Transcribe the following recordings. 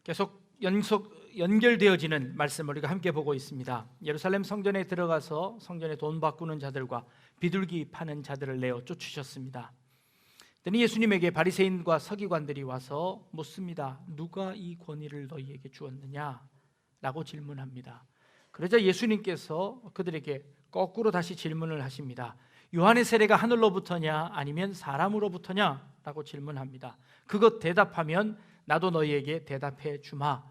계속 연결되어지는 말씀을 우리가 함께 보고 있습니다. 예루살렘 성전에 들어가서 성전에 돈 바꾸는 자들과 비둘기 파는 자들을 내어 쫓으셨습니다. 그랬더니 예수님에게 바리새인과 서기관들이 와서 묻습니다. 누가 이 권위를 너희에게 주었느냐? 라고 질문합니다. 그러자 예수님께서 그들에게 거꾸로 다시 질문을 하십니다. 요한의 세례가 하늘로부터냐 아니면 사람으로부터냐? 라고 질문합니다. 그것 대답하면 나도 너희에게 대답해 주마.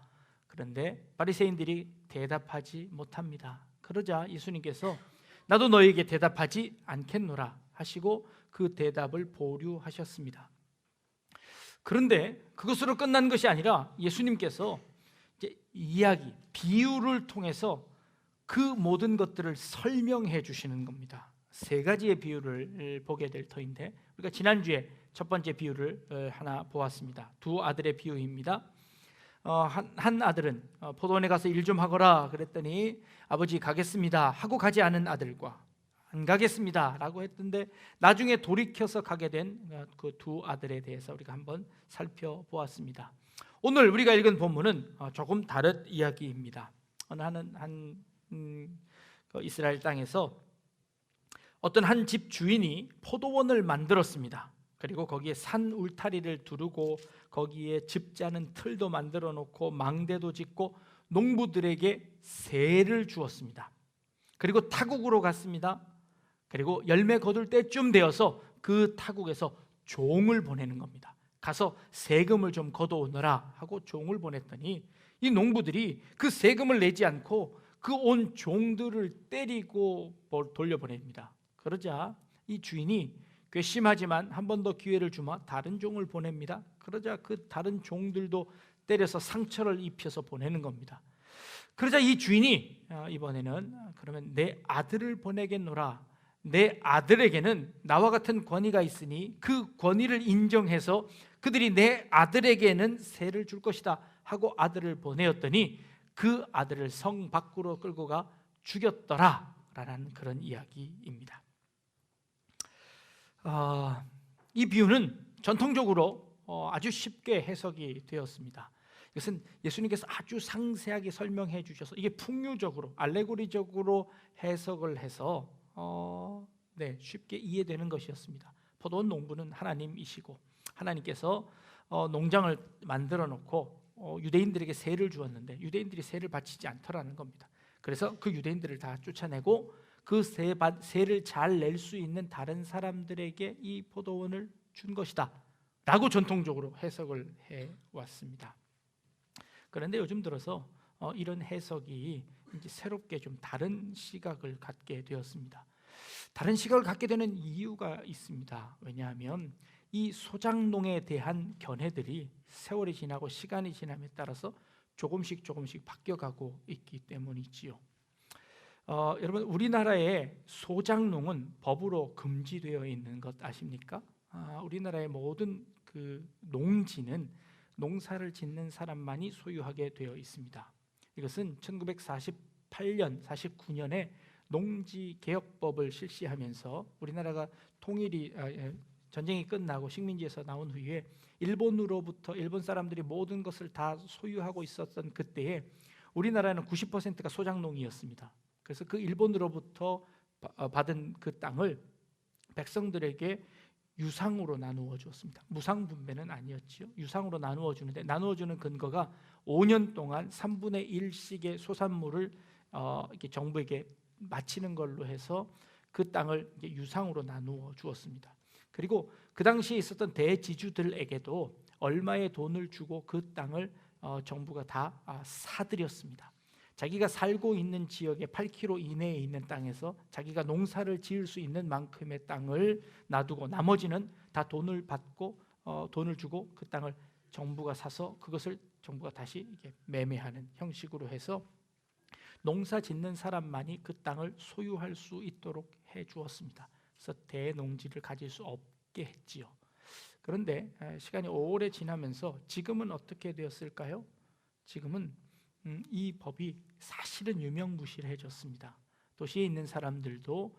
그런데 바리새인들이 대답하지 못합니다. 그러자 예수님께서 나도 너희에게 대답하지 않겠노라 하시고 그 대답을 보류하셨습니다. 그런데 그것으로 끝난 것이 아니라 예수님께서 이제 이야기, 비유를 통해서 그 모든 것들을 설명해 주시는 겁니다. 세 가지의 비유를 보게 될 터인데 우리가 지난주에 첫 번째 비유를 하나 보았습니다. 두 아들의 비유입니다. 한 아들은 포도원에 가서 일 좀 하거라 그랬더니 아버지 가겠습니다 하고 가지 않은 아들과 안 가겠습니다 라고 했던데 나중에 돌이켜서 가게 된 그 두 아들에 대해서 우리가 한번 살펴보았습니다. 오늘 우리가 읽은 본문은 조금 다른 이야기입니다. 한 이스라엘 땅에서 어떤 한 집 주인이 포도원을 만들었습니다. 그리고 거기에 산 울타리를 두르고 거기에 즙자는 틀도 만들어 놓고 망대도 짓고 농부들에게 세를 주었습니다. 그리고 타국으로 갔습니다. 그리고 열매 거둘 때쯤 되어서 그 타국에서 종을 보내는 겁니다. 가서 세금을 좀 걷어오너라 하고 종을 보냈더니 이 농부들이 그 세금을 내지 않고 그 온 종들을 때리고 돌려보냅니다. 그러자 이 주인이 괘씸하지만 한 번 더 기회를 주마 다른 종을 보냅니다. 그러자 그 다른 종들도 때려서 상처를 입혀서 보내는 겁니다. 그러자 이 주인이 이번에는 그러면 내 아들을 보내겠노라. 내 아들에게는 나와 같은 권위가 있으니 그 권위를 인정해서 그들이 내 아들에게는 세를 줄 것이다 하고 아들을 보내었더니 그 아들을 성 밖으로 끌고 가 죽였더라라는 그런 이야기입니다. 이 비유는 전통적으로 아주 쉽게 해석이 되었습니다. 이것은 예수님께서 아주 상세하게 설명해 주셔서 이게 풍류적으로 알레고리적으로 해석을 해서 쉽게 이해되는 것이었습니다. 포도원 농부는 하나님이시고 하나님께서 농장을 만들어 놓고 유대인들에게 세를 주었는데 유대인들이 세를 바치지 않더라는 겁니다. 그래서 그 유대인들을 다 쫓아내고 그 세를 잘 낼 수 있는 다른 사람들에게 이 포도원을 준 것이다 라고 전통적으로 해석을 해왔습니다. 그런데 요즘 들어서 이런 해석이 이제 새롭게 좀 다른 시각을 갖게 되었습니다. 다른 시각을 갖게 되는 이유가 있습니다. 왜냐하면 이 소작농에 대한 견해들이 세월이 지나고 시간이 지남에 따라서 조금씩 바뀌어가고 있기 때문이지요. 여러분 우리나라의 소작농은 법으로 금지되어 있는 것 아십니까? 우리나라의 모든 그 농지는 농사를 짓는 사람만이 소유하게 되어 있습니다. 이것은 1948년, 49년에 농지개혁법을 실시하면서 우리나라가 전쟁이 끝나고 식민지에서 나온 후에 일본 사람들이 모든 것을 다 소유하고 있었던 그때에 우리나라는 90%가 소작농이었습니다. 그래서 그 일본으로부터 받은 그 땅을 백성들에게 유상으로 나누어 주었습니다. 무상 분배는 아니었지요. 유상으로 나누어 주는데 나누어 주는 근거가 5년 동안 3분의 1씩의 소산물을 이렇게 정부에게 바치는 걸로 해서 그 땅을 유상으로 나누어 주었습니다. 그리고 그 당시에 있었던 대지주들에게도 얼마의 돈을 주고 그 땅을 정부가 다 사들였습니다. 자기가 살고 있는 지역의 8km 이내에 있는 땅에서 자기가 농사를 지을 수 있는 만큼의 땅을 놔두고 나머지는 다 돈을 받고 돈을 주고 그 땅을 정부가 사서 그것을 정부가 다시 이렇게 매매하는 형식으로 해서 농사 짓는 사람만이 그 땅을 소유할 수 있도록 해 주었습니다. 그래서 대농지를 가질 수 없게 했지요. 그런데 시간이 오래 지나면서 지금은 어떻게 되었을까요? 지금은 이 법이 사실은 유명무실해졌습니다. 도시에 있는 사람들도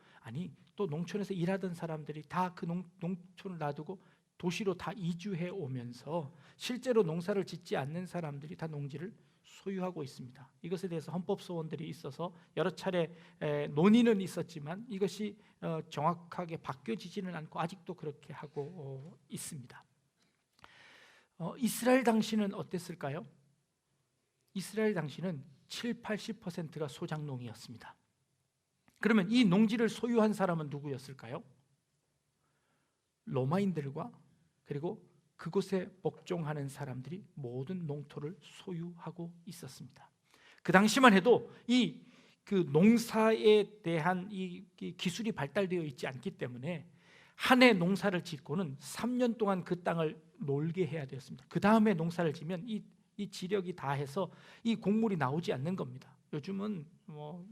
또 농촌에서 일하던 사람들이 다 그 농촌을 놔두고 도시로 다 이주해 오면서 실제로 농사를 짓지 않는 사람들이 다 농지를 소유하고 있습니다. 이것에 대해서 헌법소원들이 있어서 여러 차례 논의는 있었지만 이것이 정확하게 바뀌어지지는 않고 아직도 그렇게 하고 있습니다. 이스라엘 당시는 어땠을까요? 이스라엘 당시는 70~80%가 소작농이었습니다. 그러면 이 농지를 소유한 사람은 누구였을까요? 로마인들과 그리고 그곳에 복종하는 사람들이 모든 농토를 소유하고 있었습니다. 그 당시만 해도 그 농사에 대한 이 기술이 발달되어 있지 않기 때문에 한 해 농사를 짓고는 3년 동안 그 땅을 놀게 해야 되었습니다. 그 다음에 농사를 지면 이 지력이 다해서 이 곡물이 나오지 않는 겁니다. 요즘은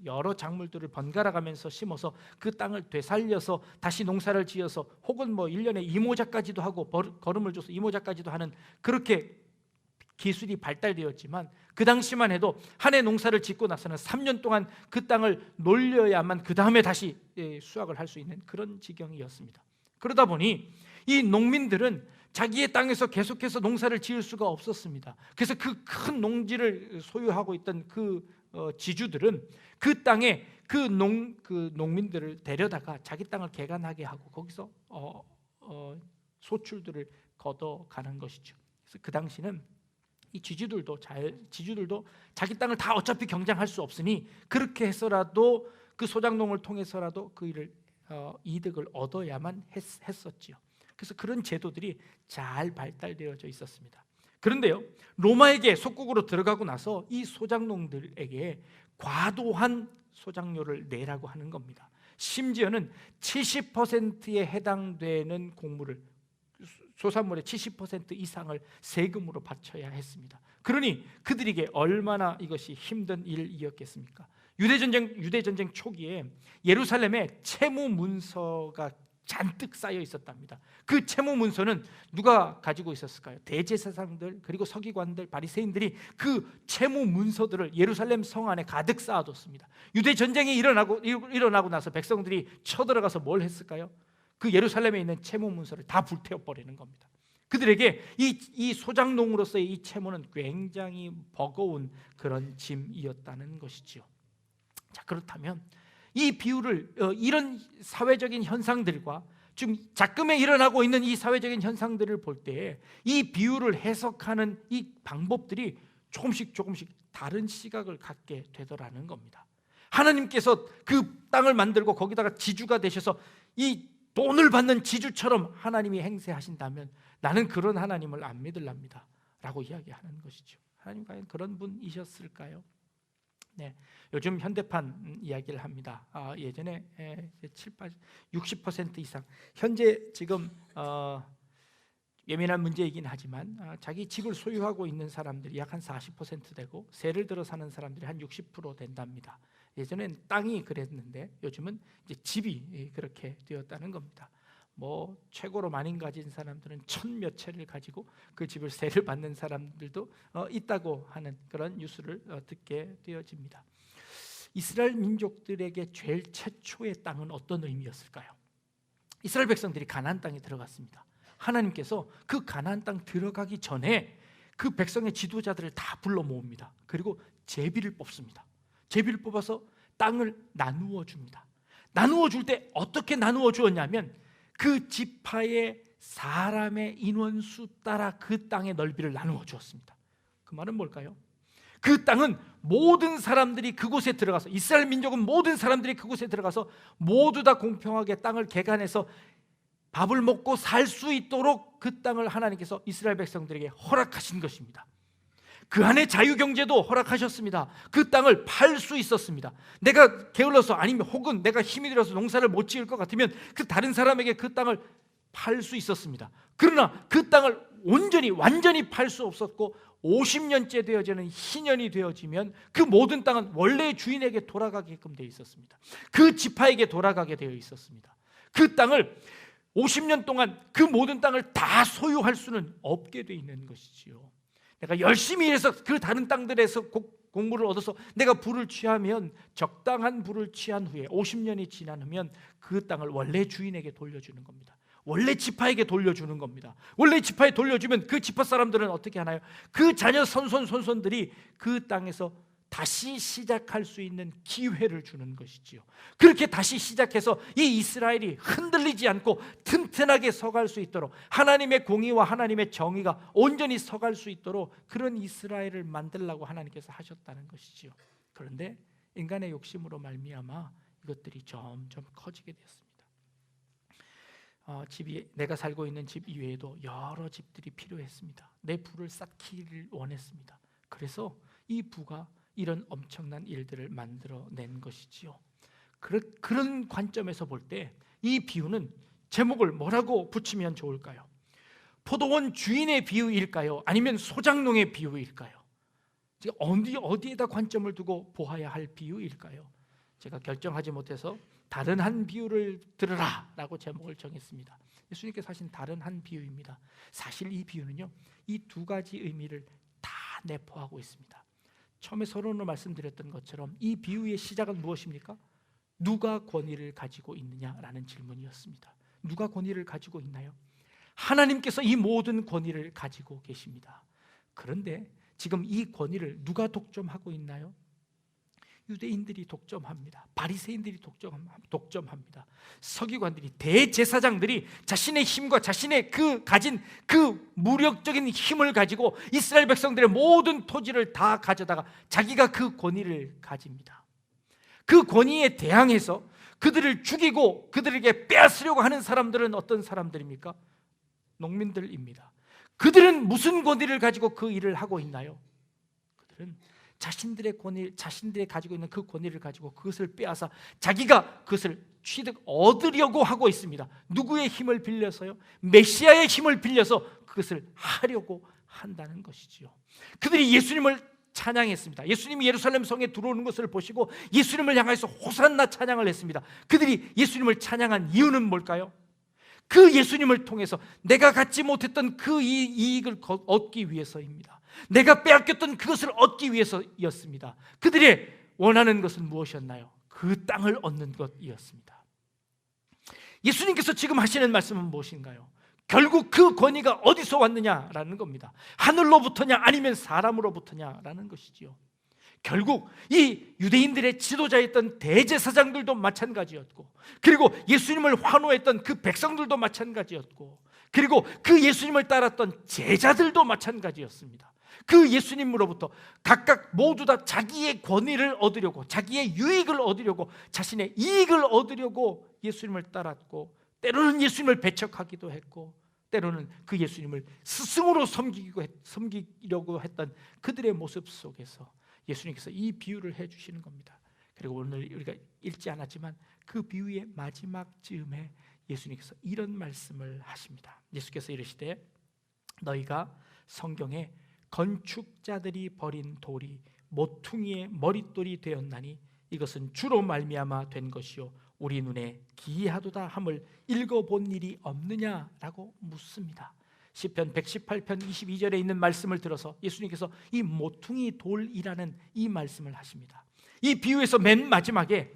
여러 작물들을 번갈아 가면서 심어서 그 땅을 되살려서 다시 농사를 지어서 혹은 1년에 이모작까지도 하고 거름을 줘서 이모작까지도 하는 그렇게 기술이 발달되었지만 그 당시만 해도 한 해 농사를 짓고 나서는 3년 동안 그 땅을 놀려야만 그 다음에 다시 수확을 할 수 있는 그런 지경이었습니다. 그러다 보니 이 농민들은 자기의 땅에서 계속해서 농사를 지을 수가 없었습니다. 그래서 그 큰 농지를 소유하고 있던 그 지주들은 그 땅에 그 농민들을 데려다가 자기 땅을 개간하게 하고 거기서 소출들을 걷어가는 것이죠. 그래서 그 당시는 이 지주들도 자기 땅을 다 어차피 경장할 수 없으니 그렇게 해서라도 그 소작농을 통해서라도 그 일을 이득을 얻어야만 했었지요. 그래서 그런 제도들이 잘 발달되어져 있었습니다. 그런데요, 로마에게 속국으로 들어가고 나서 이 소작농들에게 과도한 소작료를 내라고 하는 겁니다. 심지어는 70%에 해당되는 곡물을 소산물의 70% 이상을 세금으로 바쳐야 했습니다. 그러니 그들에게 얼마나 이것이 힘든 일이었겠습니까? 유대전쟁 초기에 예루살렘에 채무 문서가 잔뜩 쌓여 있었답니다. 그 채무 문서는 누가 가지고 있었을까요? 대제사장들 그리고 서기관들 바리새인들이 그 채무 문서들을 예루살렘 성 안에 가득 쌓아뒀습니다. 유대 전쟁이 일어나고 나서 백성들이 쳐들어가서 뭘 했을까요? 그 예루살렘에 있는 채무 문서를 다 불태워 버리는 겁니다. 그들에게 이 소작농으로서의 이 채무는 굉장히 버거운 그런 짐이었다는 것이지요. 자, 그렇다면 이 비유를 이런 사회적인 현상들과 지금 작금에 일어나고 있는 이 사회적인 현상들을 볼 때 이 비유를 해석하는 이 방법들이 조금씩 다른 시각을 갖게 되더라는 겁니다. 하나님께서 그 땅을 만들고 거기다가 지주가 되셔서 이 돈을 받는 지주처럼 하나님이 행세하신다면 나는 그런 하나님을 안 믿을랍니다 라고 이야기하는 것이죠. 하나님 과연 그런 분이셨을까요? 네, 요즘 현대판 이야기를 합니다. 예전에 60% 이상, 현재 지금 예민한 문제이긴 하지만 자기 집을 소유하고 있는 사람들이 약 한 40% 되고 세를 들어 사는 사람들이 한 60% 된답니다. 예전엔 땅이 그랬는데 요즘은 이제 집이 그렇게 되었다는 겁니다. 최고로 많이 가진 사람들은 1000몇 채를 가지고 그 집을 세를 받는 사람들도 있다고 하는 그런 뉴스를 듣게 되어집니다. 이스라엘 민족들에게 제일 최초의 땅은 어떤 의미였을까요? 이스라엘 백성들이 가나안 땅에 들어갔습니다. 하나님께서 그 가나안 땅 들어가기 전에 그 백성의 지도자들을 다 불러 모읍니다. 그리고 제비를 뽑습니다. 제비를 뽑아서 땅을 나누어 줍니다. 나누어 줄 때 어떻게 나누어 주었냐면 그 지파의 사람의 인원수 따라 그 땅의 넓이를 나누어 주었습니다. 그 말은 뭘까요? 그 땅은 모든 사람들이 그곳에 들어가서, 이스라엘 민족은 모든 사람들이 그곳에 들어가서 모두 다 공평하게 땅을 개간해서 밥을 먹고 살 수 있도록 그 땅을 하나님께서 이스라엘 백성들에게 허락하신 것입니다. 그 안에 자유경제도 허락하셨습니다. 그 땅을 팔 수 있었습니다. 내가 게을러서 아니면 혹은 내가 힘이 들어서 농사를 못 지을 것 같으면 그 다른 사람에게 그 땅을 팔 수 있었습니다. 그러나 그 땅을 완전히 팔 수 없었고 50년째 되어지는 희년이 되어지면 그 모든 땅은 원래 주인에게 돌아가게끔 되어 있었습니다. 그 지파에게 돌아가게 되어 있었습니다. 그 땅을 50년 동안 그 모든 땅을 다 소유할 수는 없게 되어 있는 것이지요. 내가 열심히 일해서 그 다른 땅들에서 곡물을 얻어서 내가 부를 취하면, 적당한 부를 취한 후에 50년이 지나면 그 땅을 원래 주인에게 돌려주는 겁니다. 원래 지파에게 돌려주는 겁니다. 원래 지파에 돌려주면 그 지파 사람들은 어떻게 하나요? 그 자녀 손손들이 그 땅에서 다시 시작할 수 있는 기회를 주는 것이지요. 그렇게 다시 시작해서 이 이스라엘이 흔들리지 않고 튼튼하게 서갈 수 있도록, 하나님의 공의와 하나님의 정의가 온전히 서갈 수 있도록 그런 이스라엘을 만들라고 하나님께서 하셨다는 것이지요. 그런데 인간의 욕심으로 말미암아 이것들이 점점 커지게 되었습니다. 내가 살고 있는 집 이외에도 여러 집들이 필요했습니다. 내 부를 쌓기를 원했습니다. 그래서 이 부가 이런 엄청난 일들을 만들어낸 것이지요. 그런 관점에서 볼 때 이 비유는 제목을 뭐라고 붙이면 좋을까요? 포도원 주인의 비유일까요? 아니면 소장농의 비유일까요? 어디에다 관점을 두고 보아야 할 비유일까요? 제가 결정하지 못해서 다른 한 비유를 들으라 라고 제목을 정했습니다. 예수님께서 하신 다른 한 비유입니다. 사실 이 비유는요, 이 두 가지 의미를 다 내포하고 있습니다. 처음에 서론으로 말씀드렸던 것처럼 이 비유의 시작은 무엇입니까? 누가 권위를 가지고 있느냐라는 질문이었습니다. 누가 권위를 가지고 있나요? 하나님께서 이 모든 권위를 가지고 계십니다. 그런데 지금 이 권위를 누가 독점하고 있나요? 유대인들이 독점합니다. 바리새인들이 독점합니다. 서기관들이, 대제사장들이 자신의 힘과 자신의 가진 무력적인 힘을 가지고 이스라엘 백성들의 모든 토지를 다 가져다가 자기가 그 권위를 가집니다. 그 권위에 대항해서 그들을 죽이고 그들에게 빼앗으려고 하는 사람들은 어떤 사람들입니까? 농민들입니다. 그들은 무슨 권위를 가지고 그 일을 하고 있나요? 그들은 자신들의 가지고 있는 그 권위를 가지고 그것을 빼앗아 자기가 그것을 취득 얻으려고 하고 있습니다. 누구의 힘을 빌려서요? 메시아의 힘을 빌려서 그것을 하려고 한다는 것이지요. 그들이 예수님을 찬양했습니다. 예수님이 예루살렘 성에 들어오는 것을 보시고 예수님을 향해서 호산나 찬양을 했습니다. 그들이 예수님을 찬양한 이유는 뭘까요? 그 예수님을 통해서 내가 갖지 못했던 그 이익을 얻기 위해서입니다. 내가 빼앗겼던 그것을 얻기 위해서였습니다. 그들이 원하는 것은 무엇이었나요? 그 땅을 얻는 것이었습니다. 예수님께서 지금 하시는 말씀은 무엇인가요? 결국 그 권위가 어디서 왔느냐라는 겁니다. 하늘로부터냐 아니면 사람으로부터냐라는 것이지요. 결국 이 유대인들의 지도자였던 대제사장들도 마찬가지였고, 그리고 예수님을 환호했던 그 백성들도 마찬가지였고, 그리고 그 예수님을 따랐던 제자들도 마찬가지였습니다. 그 예수님으로부터 각각 모두 다 자기의 권위를 얻으려고, 자기의 유익을 얻으려고, 자신의 이익을 얻으려고 예수님을 따랐고, 때로는 예수님을 배척하기도 했고, 때로는 그 예수님을 스승으로 섬기려고 했던 그들의 모습 속에서 예수님께서 이 비유를 해주시는 겁니다. 그리고 오늘 우리가 읽지 않았지만 그 비유의 마지막 즈음에 예수님께서 이런 말씀을 하십니다. 예수께서 이르시되 너희가 성경에 건축자들이 버린 돌이 모퉁이의 머릿돌이 되었나니 이것은 주로 말미암아 된 것이요 우리 눈에 기이하도다 함을 읽어본 일이 없느냐라고 묻습니다. 시편 118편 22절에 있는 말씀을 들어서 예수님께서 이 모퉁이 돌이라는 이 말씀을 하십니다. 이 비유에서 맨 마지막에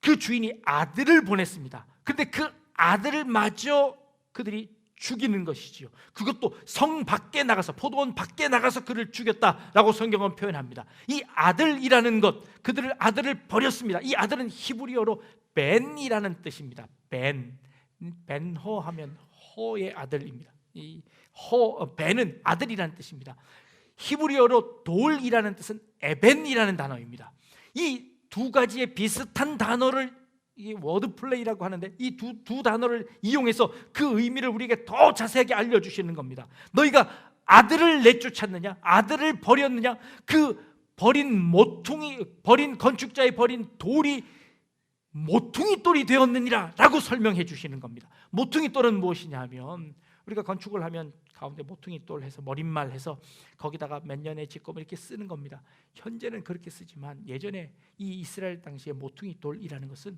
그 주인이 아들을 보냈습니다. 그런데 그 아들을 마저 그들이 죽이는 것이지요. 그것도 성 밖에 나가서, 포도원 밖에 나가서 그를 죽였다라고 성경은 표현합니다. 이 아들이라는 것, 그들을 아들을 버렸습니다. 이 아들은 히브리어로 벤이라는 뜻입니다. 벤호 하면 호의 아들입니다. 이 벤은 아들이라는 뜻입니다. 히브리어로 돌이라는 뜻은 에벤이라는 단어입니다. 이 두 가지의 비슷한 단어를 워드 플레이라고 하는데 이 두 단어를 이용해서 그 의미를 우리에게 더 자세하게 알려주시는 겁니다. 너희가 아들을 내쫓았느냐, 아들을 버렸느냐, 그 버린 건축자의 버린 돌이 모퉁이 돌이 되었느니라 라고 설명해 주시는 겁니다. 모퉁이 돌은 무엇이냐 하면, 우리가 건축을 하면 가운데 모퉁이 돌 해서 머릿말 해서 거기다가 몇 년에 짓고 이렇게 쓰는 겁니다. 현재는 그렇게 쓰지만 예전에 이 이스라엘 당시에 모퉁이 돌이라는 것은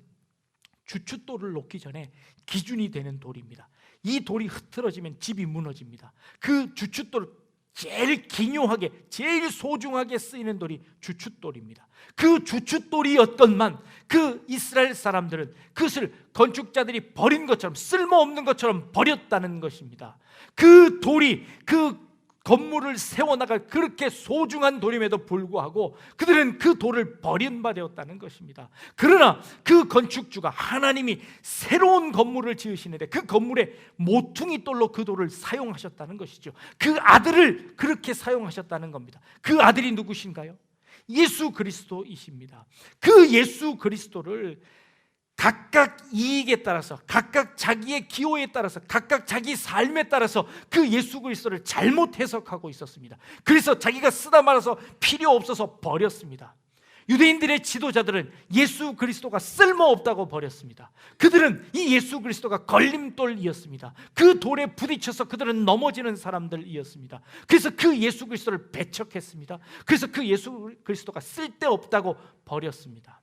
주춧돌을 놓기 전에 기준이 되는 돌입니다. 이 돌이 흐트러지면 집이 무너집니다. 그 주춧돌 제일 기묘하게, 제일 소중하게 쓰이는 돌이 주춧돌입니다. 그 주춧돌이었건만 그 이스라엘 사람들은 그것을 건축자들이 버린 것처럼, 쓸모없는 것처럼 버렸다는 것입니다. 그 돌이 그 건물을 세워나갈 그렇게 소중한 돌임에도 불구하고 그들은 그 돌을 버린 바 되었다는 것입니다. 그러나 그 건축주가 하나님이 새로운 건물을 지으시는데 그 건물에 모퉁이 돌로 그 돌을 사용하셨다는 것이죠. 그 아들을 그렇게 사용하셨다는 겁니다. 그 아들이 누구신가요? 예수 그리스도이십니다. 그 예수 그리스도를 각각 이익에 따라서, 각각 자기의 기호에 따라서, 각각 자기 삶에 따라서 그 예수 그리스도를 잘못 해석하고 있었습니다. 그래서 자기가 쓰다 말아서 필요 없어서 버렸습니다. 유대인들의 지도자들은 예수 그리스도가 쓸모없다고 버렸습니다. 그들은 이 예수 그리스도가 걸림돌이었습니다. 그 돌에 부딪혀서 그들은 넘어지는 사람들이었습니다. 그래서 그 예수 그리스도를 배척했습니다. 그래서 그 예수 그리스도가 쓸데없다고 버렸습니다.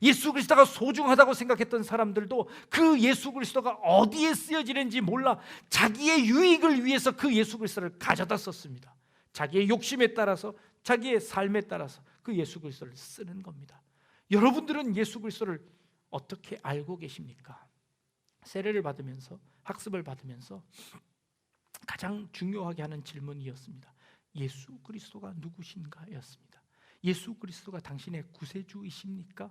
예수 그리스도가 소중하다고 생각했던 사람들도 그 예수 그리스도가 어디에 쓰여지는지 몰라 자기의 유익을 위해서 그 예수 그리스도를 가져다 썼습니다. 자기의 욕심에 따라서, 자기의 삶에 따라서 그 예수 그리스도를 쓰는 겁니다. 여러분들은 예수 그리스도를 어떻게 알고 계십니까? 세례를 받으면서, 학습을 받으면서 가장 중요하게 하는 질문이었습니다. 예수 그리스도가 누구신가 였습니다. 예수 그리스도가 당신의 구세주이십니까?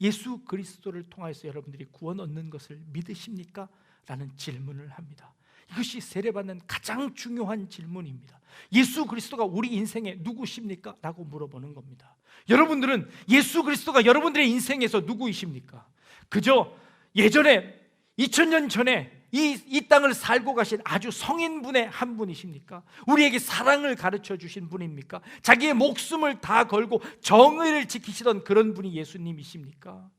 예수 그리스도를 통하여서 여러분들이 구원 얻는 것을 믿으십니까? 라는 질문을 합니다. 이것이 세례받는 가장 중요한 질문입니다. 예수 그리스도가 우리 인생에 누구십니까? 라고 물어보는 겁니다. 여러분들은 예수 그리스도가 여러분들의 인생에서 누구이십니까? 그저 예전에 2000년 전에 이 땅을 살고 가신 아주 성인분의 한 분이십니까? 우리에게 사랑을 가르쳐 주신 분입니까? 자기의 목숨을 다 걸고 정의를 지키시던 그런 분이 예수님이십니까?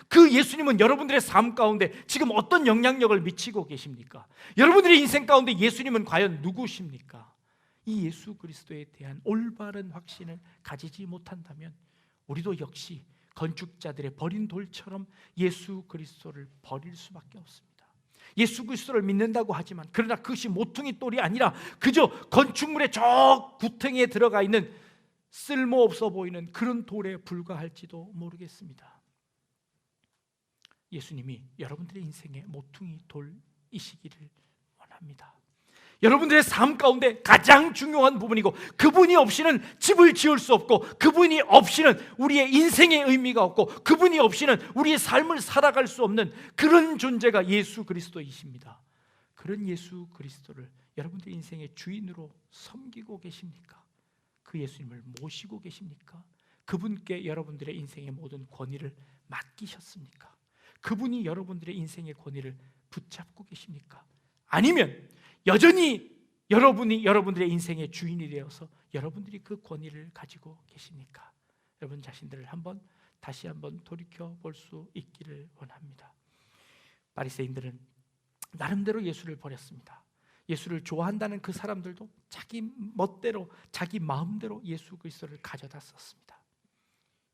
그 예수님은 여러분들의 삶 가운데 지금 어떤 영향력을 미치고 계십니까? 여러분들의 인생 가운데 예수님은 과연 누구십니까? 이 예수 그리스도에 대한 올바른 확신을 가지지 못한다면 우리도 역시 건축자들의 버린 돌처럼 예수 그리스도를 버릴 수밖에 없습니다. 예수 그리스도를 믿는다고 하지만 그러나 그것이 모퉁이 돌이 아니라 그저 건축물의 저 구덩이에 들어가 있는 쓸모없어 보이는 그런 돌에 불과할지도 모르겠습니다. 예수님이 여러분들의 인생의 모퉁이 돌이시기를 원합니다. 여러분들의 삶 가운데 가장 중요한 부분이고 그분이 없이는 집을 지을 수 없고 그분이 없이는 우리의 인생의 의미가 없고 그분이 없이는 우리의 삶을 살아갈 수 없는 그런 존재가 예수 그리스도이십니다. 그런 예수 그리스도를 여러분들의 인생의 주인으로 섬기고 계십니까? 그 예수님을 모시고 계십니까? 그분께 여러분들의 인생의 모든 권위를 맡기셨습니까? 그분이 여러분들의 인생의 권위를 붙잡고 계십니까? 아니면 여전히 여러분이 여러분들의 인생의 주인이 되어서 여러분들이 그 권위를 가지고 계십니까? 여러분 자신들을 다시 한번 돌이켜 볼 수 있기를 원합니다. 바리새인들은 나름대로 예수를 버렸습니다. 예수를 좋아한다는 그 사람들도 자기 멋대로, 자기 마음대로 예수 그리스도를 가져다 썼습니다.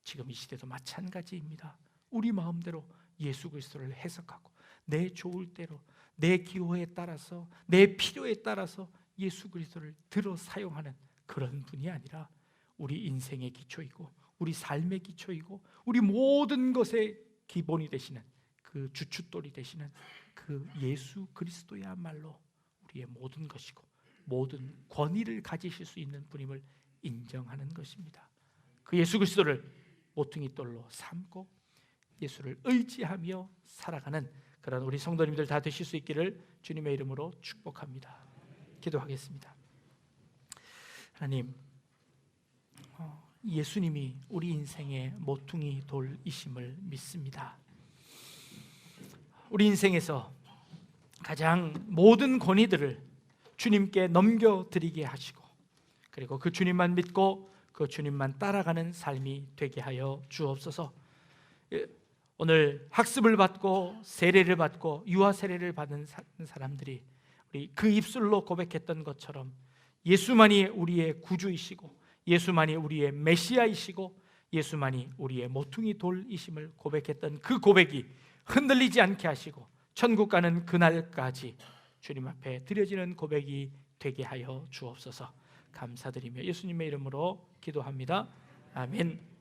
지금 이 시대도 마찬가지입니다. 우리 마음대로 예수 그리스도를 해석하고 내 좋을 대로, 내 기호에 따라서, 내 필요에 따라서 예수 그리스도를 들어 사용하는 그런 분이 아니라 우리 인생의 기초이고 우리 삶의 기초이고 우리 모든 것의 기본이 되시는 그 주춧돌이 되시는 그 예수 그리스도야말로 우리의 모든 것이고 모든 권위를 가지실 수 있는 분임을 인정하는 것입니다. 그 예수 그리스도를 모퉁이 돌로 삼고 예수를 의지하며 살아가는 그런 우리 성도님들 다 되실 수 있기를 주님의 이름으로 축복합니다. 기도하겠습니다. 하나님, 예수님이 우리 인생의 모퉁이 돌이심을 믿습니다. 우리 인생에서 가장 모든 권위들을 주님께 넘겨드리게 하시고 그리고 그 주님만 믿고 그 주님만 따라가는 삶이 되게 하여 주옵소서. 오늘 학습을 받고 세례를 받고 유아 세례를 받은 사람들이 우리 그 입술로 고백했던 것처럼 예수만이 우리의 구주이시고 예수만이 우리의 메시아이시고 예수만이 우리의 모퉁이 돌이심을 고백했던 그 고백이 흔들리지 않게 하시고 천국 가는 그날까지 주님 앞에 드려지는 고백이 되게 하여 주옵소서. 감사드리며 예수님의 이름으로 기도합니다. 아멘.